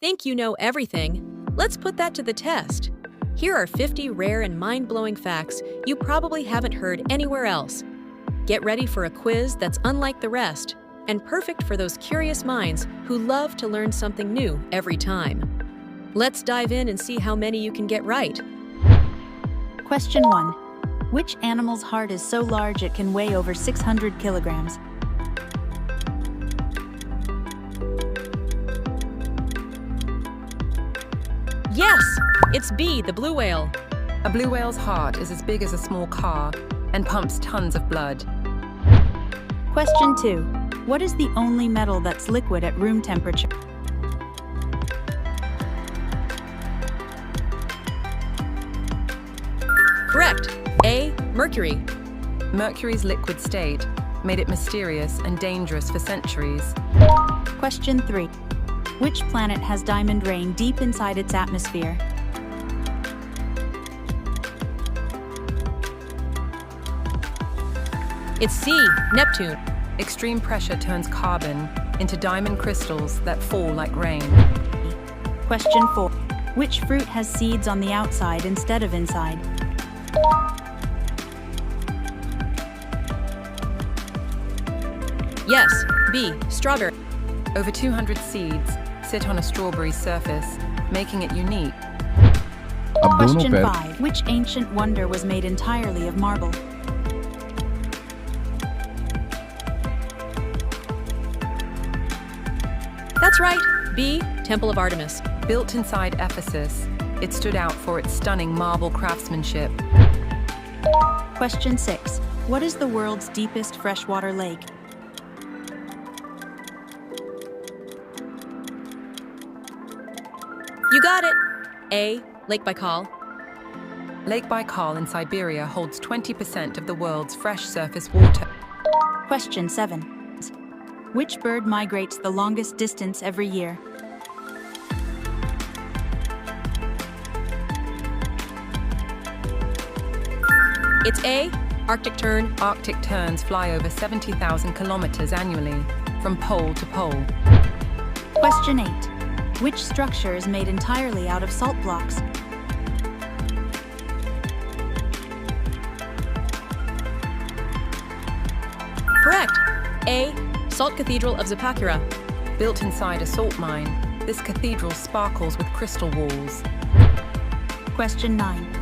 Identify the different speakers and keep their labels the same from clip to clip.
Speaker 1: Think you know everything? Let's put that to the test. Here are 50 rare and mind-blowing facts you probably haven't heard anywhere else. Get ready for a quiz that's unlike the rest and perfect for those curious minds who love to learn something new every time. Let's dive in and see how many you can get right.
Speaker 2: Question 1. Which animal's heart is so large it can weigh over 600 kilograms?
Speaker 1: Yes, it's B, the blue whale.
Speaker 3: A blue whale's heart is as big as a small car and pumps tons of blood.
Speaker 2: Question 2. What is the only metal that's liquid at room temperature?
Speaker 1: Correct. A, mercury.
Speaker 3: Mercury's liquid state made it mysterious and dangerous for centuries.
Speaker 2: Question 3. Which planet has diamond rain deep inside its atmosphere?
Speaker 1: It's C, Neptune.
Speaker 3: Extreme pressure turns carbon into diamond crystals that fall like rain.
Speaker 2: Question 4. Which fruit has seeds on the outside instead of inside?
Speaker 1: Yes, B, strawberry.
Speaker 3: Over 200 seeds sit on a strawberry's surface, making it unique.
Speaker 2: Question 5. Which ancient wonder was made entirely of marble?
Speaker 1: That's right. B, Temple of Artemis.
Speaker 3: Built inside Ephesus, it stood out for its stunning marble craftsmanship.
Speaker 2: Question 6. What is the world's deepest freshwater lake?
Speaker 1: You got it. A, Lake Baikal.
Speaker 3: Lake Baikal in Siberia holds 20% of the world's fresh surface water.
Speaker 2: Question 7. Which bird migrates the longest distance every year?
Speaker 1: It's A, Arctic tern.
Speaker 3: Arctic terns fly over 70,000 kilometers annually, from pole to pole.
Speaker 2: Question 8. Which structure is made entirely out of salt blocks?
Speaker 1: Correct. A, Salt Cathedral of Zapakura.
Speaker 3: Built inside a salt mine, this cathedral sparkles with crystal walls.
Speaker 2: Question 9.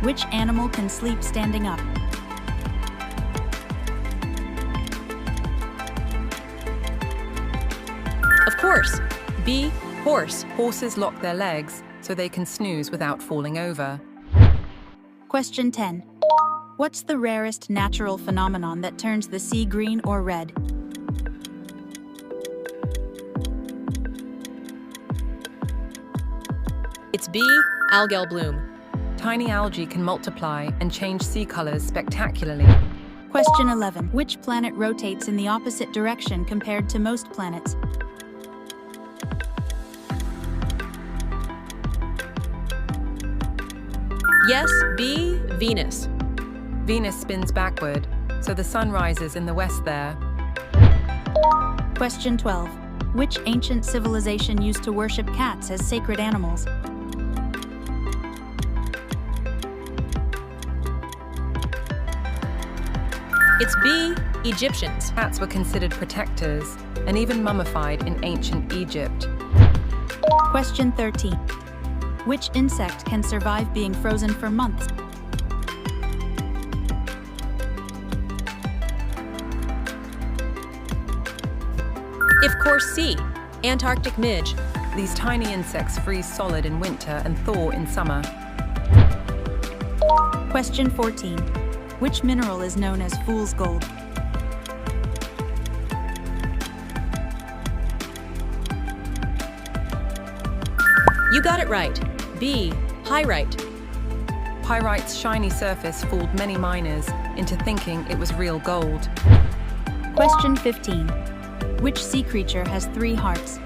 Speaker 2: Which animal can sleep standing up?
Speaker 1: Of course. B, horse.
Speaker 3: Horses lock their legs so they can snooze without falling over.
Speaker 2: Question 10. What's the rarest natural phenomenon that turns the sea green or red?
Speaker 1: It's B, algal bloom.
Speaker 3: Tiny algae can multiply and change sea colors spectacularly.
Speaker 2: Question 11. Which planet rotates in the opposite direction compared to most planets?
Speaker 1: Yes, B, Venus.
Speaker 3: Venus spins backward, so the sun rises in the west there.
Speaker 2: Question 12. Which ancient civilization used to worship cats as sacred animals?
Speaker 1: It's B, Egyptians.
Speaker 3: Cats were considered protectors and even mummified in ancient Egypt.
Speaker 2: Question 13. Which insect can survive being frozen for months?
Speaker 1: Of course, C, Antarctic midge.
Speaker 3: These tiny insects freeze solid in winter and thaw in summer.
Speaker 2: Question 14. Which mineral is known as fool's gold?
Speaker 1: You got it right. B, pyrite.
Speaker 3: Pyrite's shiny surface fooled many miners into thinking it was real gold.
Speaker 2: Question 15. Which sea creature has 3 hearts?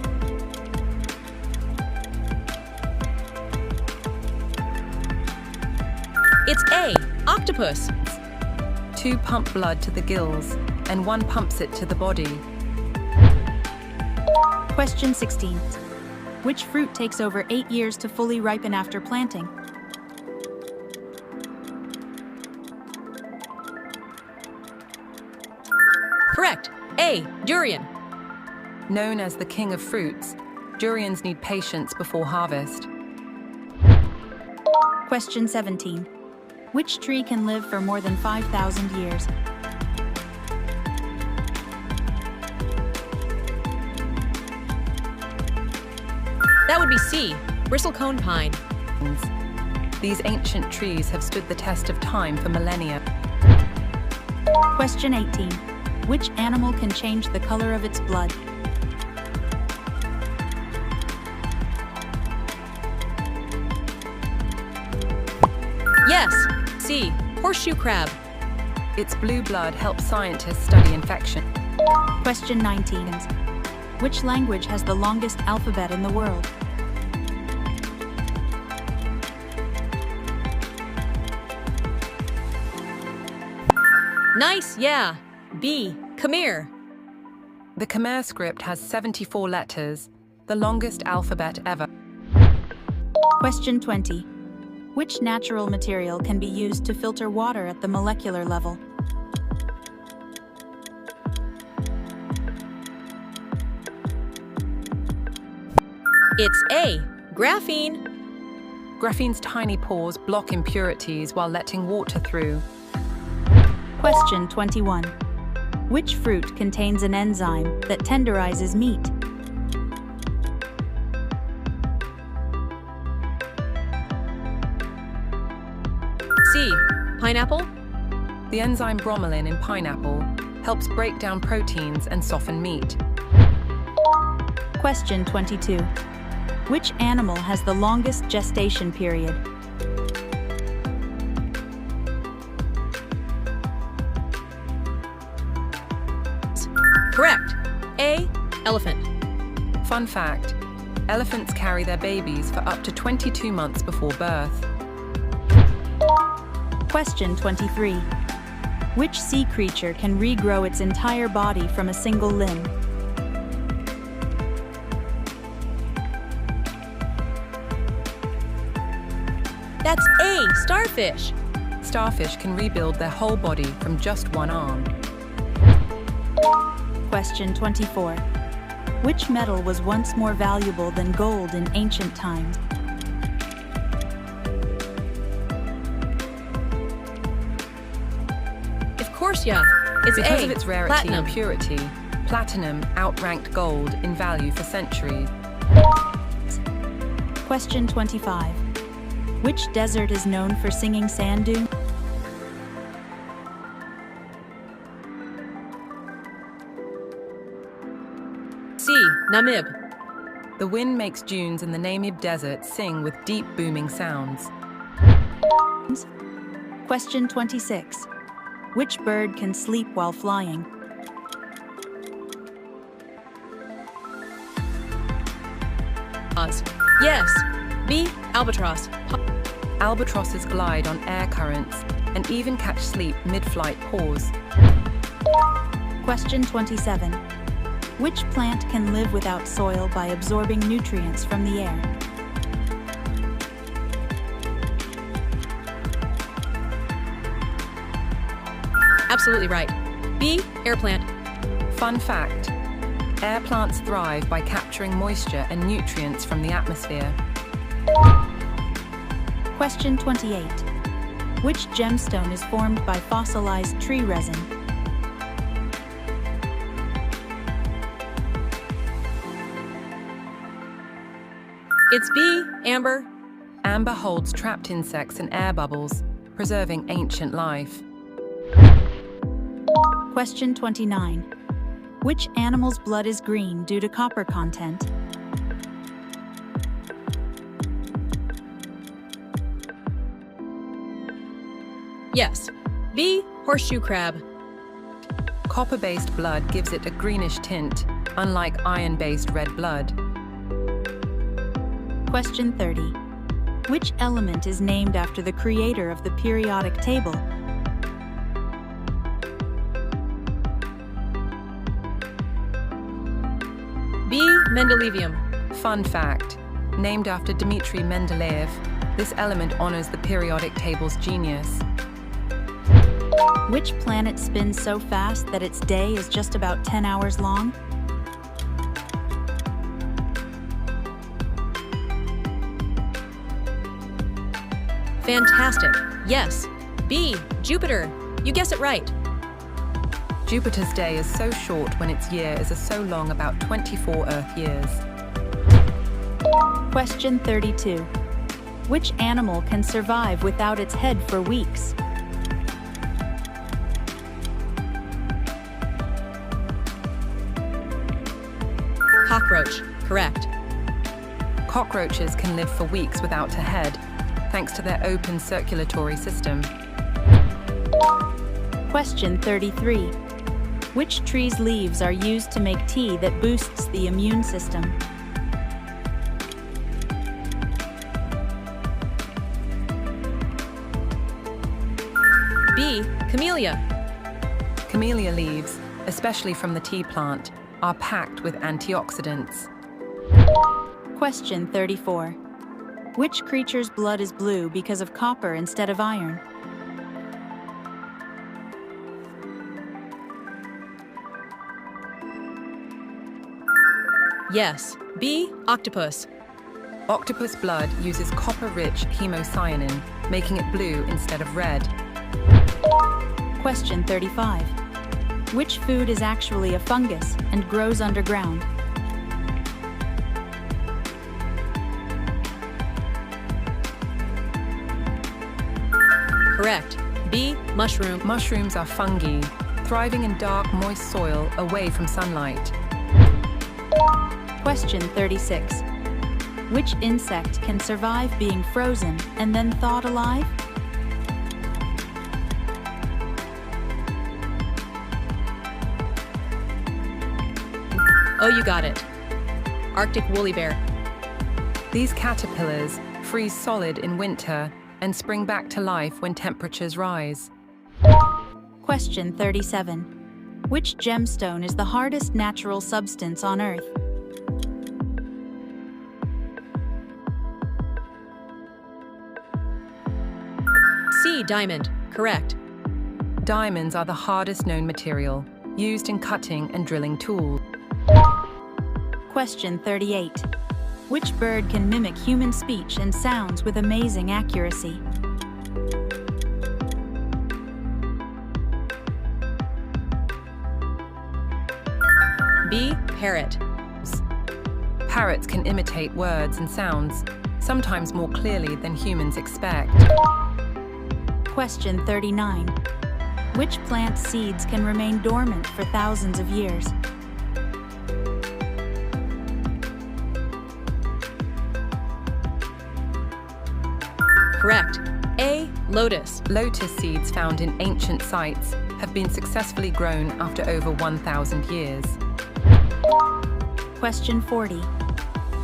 Speaker 1: It's A, octopus.
Speaker 3: 2 pump blood to the gills, and 1 pumps it to the body.
Speaker 2: Question 16. Which fruit takes over 8 years to fully ripen after planting?
Speaker 1: Correct. A. Durian.
Speaker 3: Known as the king of fruits, durians need patience before harvest.
Speaker 2: Question 17. Which tree can live for more than 5,000 years?
Speaker 1: That would be C. Bristlecone pine.
Speaker 3: These ancient trees have stood the test of time for millennia.
Speaker 2: Question 18. Which animal can change the color of its blood?
Speaker 1: Yes. C. Horseshoe crab.
Speaker 3: Its blue blood helps scientists study infection.
Speaker 2: Question 19. Which language has the longest alphabet in the world?
Speaker 1: Nice, yeah. B. Khmer.
Speaker 3: The Khmer script has 74 letters, the longest alphabet ever.
Speaker 2: Question 20. Which natural material can be used to filter water at the molecular level?
Speaker 1: It's A. Graphene.
Speaker 3: Graphene's tiny pores block impurities while letting water through.
Speaker 2: Question 21. Which fruit contains an enzyme that tenderizes meat?
Speaker 1: C. Pineapple.
Speaker 3: The enzyme bromelain in pineapple helps break down proteins and soften meat.
Speaker 2: Question 22. Which animal has the longest gestation period?
Speaker 1: Correct. A. Elephant.
Speaker 3: Fun fact, elephants carry their babies for up to 22 months before birth.
Speaker 2: Question 23. Which sea creature can regrow its entire body from a single limb?
Speaker 1: That's A. Starfish.
Speaker 3: Starfish can rebuild their whole body from just one arm.
Speaker 2: Question 24. Which metal was once more valuable than gold in ancient times?
Speaker 1: Of course, yeah. It's
Speaker 3: Because
Speaker 1: A.
Speaker 3: of its rarity
Speaker 1: Platinum.
Speaker 3: and purity, platinum outranked gold in value for centuries.
Speaker 2: Question 25. Which desert is known for singing sand dunes?
Speaker 1: C. Namib.
Speaker 3: The wind makes dunes in the Namib Desert sing with deep booming sounds.
Speaker 2: Question 26. Which bird can sleep while flying?
Speaker 1: Oz. Yes. B. Albatross.
Speaker 3: Albatrosses glide on air currents and even catch sleep mid-flight pause.
Speaker 2: Question 27. Which plant can live without soil by absorbing nutrients from the air?
Speaker 1: Absolutely right. B. Air plant.
Speaker 3: Fun fact, air plants thrive by capturing moisture and nutrients from the atmosphere.
Speaker 2: Question 28. Which gemstone is formed by fossilized tree resin?
Speaker 1: It's B. Amber.
Speaker 3: Amber holds trapped insects and air bubbles, preserving ancient life.
Speaker 2: Question 29. Which animal's blood is green due to copper content?
Speaker 1: Yes. B. Horseshoe crab.
Speaker 3: Copper-based blood gives it a greenish tint, unlike iron-based red blood.
Speaker 2: Question 30. Which element is named after the creator of the periodic table?
Speaker 1: B. Mendelevium.
Speaker 3: Fun fact, named after Dmitry Mendeleev, this element honors the periodic table's genius.
Speaker 2: Which planet spins so fast that its day is just about 10 hours long?
Speaker 1: Fantastic. Yes. B. Jupiter. You guessed it right.
Speaker 3: Jupiter's day is so short when its year is so long, about 24 Earth years.
Speaker 2: Question 32. Which animal can survive without its head for weeks?
Speaker 1: Cockroach. Correct.
Speaker 3: Cockroaches can live for weeks without a head, thanks to their open circulatory system.
Speaker 2: Question 33. Which tree's leaves are used to make tea that boosts the immune system?
Speaker 1: B. Camellia.
Speaker 3: Camellia leaves, especially from the tea plant, are packed with antioxidants.
Speaker 2: Question 34. Which creature's blood is blue because of copper instead of iron?
Speaker 1: Yes. B. Octopus.
Speaker 3: Octopus blood uses copper-rich hemocyanin, making it blue instead of red.
Speaker 2: Question 35. Which food is actually a fungus and grows underground?
Speaker 1: Correct. B. Mushroom.
Speaker 3: Mushrooms are fungi, thriving in dark, moist soil away from sunlight.
Speaker 2: Question 36. Which insect can survive being frozen and then thawed alive?
Speaker 1: Oh, you got it. Arctic woolly bear.
Speaker 3: These caterpillars freeze solid in winter and spring back to life when temperatures rise.
Speaker 2: Question 37. Which gemstone is the hardest natural substance on Earth?
Speaker 1: C. Diamond. Correct.
Speaker 3: Diamonds are the hardest known material, used in cutting and drilling tools.
Speaker 2: Question 38. Which bird can mimic human speech and sounds with amazing accuracy?
Speaker 1: B. Parrot.
Speaker 3: Parrots can imitate words and sounds, sometimes more clearly than humans expect.
Speaker 2: Question 39. Which plant seeds can remain dormant for thousands of years?
Speaker 1: Correct. A. Lotus.
Speaker 3: Lotus seeds found in ancient sites have been successfully grown after over 1,000 years.
Speaker 2: Question 40.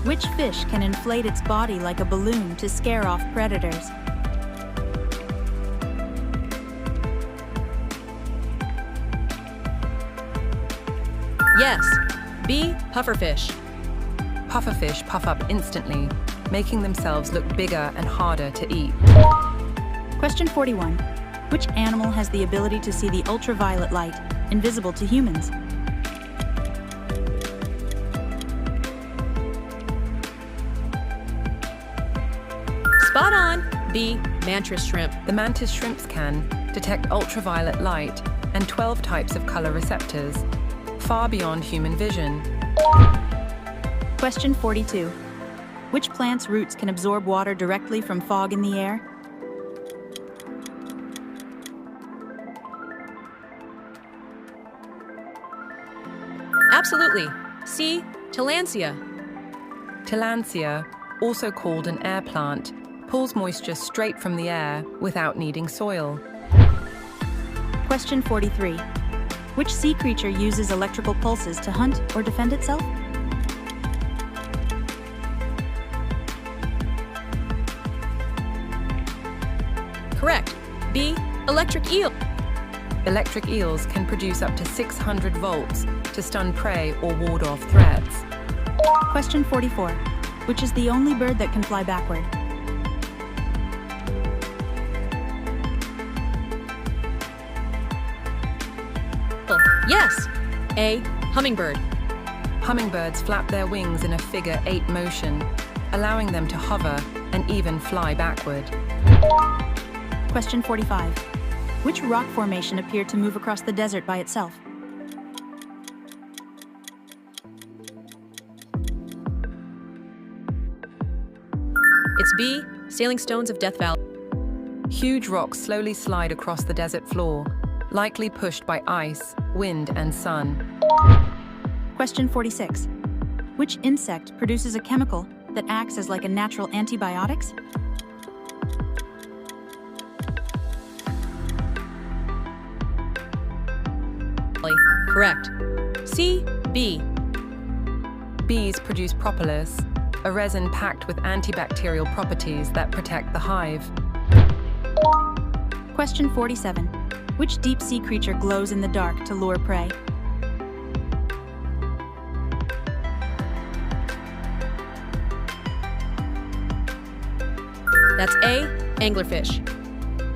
Speaker 2: Which fish can inflate its body like a balloon to scare off predators?
Speaker 1: Yes. B. Pufferfish.
Speaker 3: Pufferfish puff up instantly, making themselves look bigger and harder to eat.
Speaker 2: Question 41. Which animal has the ability to see the ultraviolet light, invisible to humans?
Speaker 1: Spot on. B. Mantis shrimp.
Speaker 3: The mantis shrimps can detect ultraviolet light and 12 types of color receptors, far beyond human vision.
Speaker 2: Question 42. Which plant's roots can absorb water directly from fog in the air?
Speaker 1: Absolutely. C. Tillandsia.
Speaker 3: Tillandsia, also called an air plant, pulls moisture straight from the air without needing soil.
Speaker 2: Question 43. Which sea creature uses electrical pulses to hunt or defend itself?
Speaker 1: Correct. B. Electric eel.
Speaker 3: Electric eels can produce up to 600 volts to stun prey or ward off threats.
Speaker 2: Question 44. Which is the only bird that can fly backward?
Speaker 1: Yes. A. Hummingbird.
Speaker 3: Hummingbirds flap their wings in a figure 8 motion, allowing them to hover and even fly backward.
Speaker 2: Question 45. Which rock formation appeared to move across the desert by itself?
Speaker 1: It's B. Sailing stones of Death Valley.
Speaker 3: Huge rocks slowly slide across the desert floor, likely pushed by ice, wind, and sun.
Speaker 2: Question 46. Which insect produces a chemical that acts as like a natural antibiotics?
Speaker 1: Correct. C. B.
Speaker 3: Bees produce propolis, a resin packed with antibacterial properties that protect the hive.
Speaker 2: Question 47. Which deep-sea creature glows in the dark to lure prey?
Speaker 1: That's A. Anglerfish.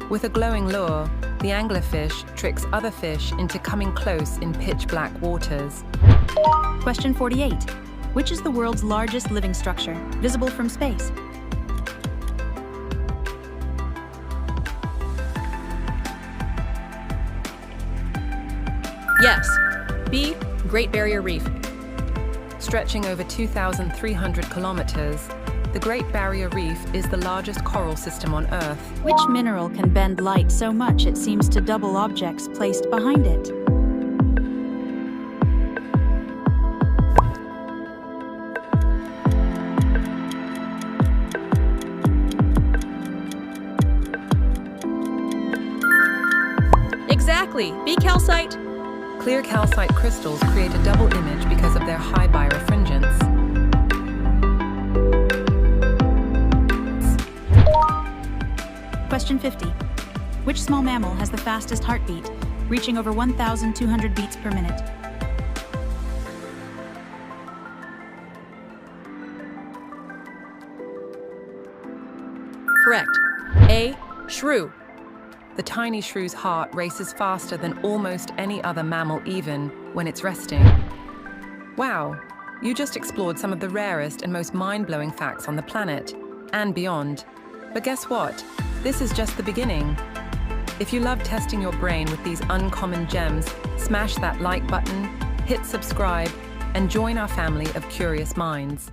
Speaker 3: With a glowing lure, the anglerfish tricks other fish into coming close in pitch-black waters.
Speaker 2: Question 48. Which is the world's largest living structure, visible from space?
Speaker 1: Yes. B. Great Barrier Reef.
Speaker 3: Stretching over 2,300 kilometers, the Great Barrier Reef is the largest coral system on Earth.
Speaker 2: Which mineral can bend light so much it seems to double objects placed behind it?
Speaker 1: Exactly. B. Calcite.
Speaker 3: Clear calcite crystals create a double image because of their high birefringence.
Speaker 2: Question 50. Which small mammal has the fastest heartbeat, reaching over 1,200 beats per minute?
Speaker 1: Correct. A. Shrew.
Speaker 3: The tiny shrew's heart races faster than almost any other mammal, even when it's resting. Wow, you just explored some of the rarest and most mind-blowing facts on the planet, and beyond. But guess what? This is just the beginning. If you love testing your brain with these uncommon gems, smash that like button, hit subscribe, and join our family of curious minds.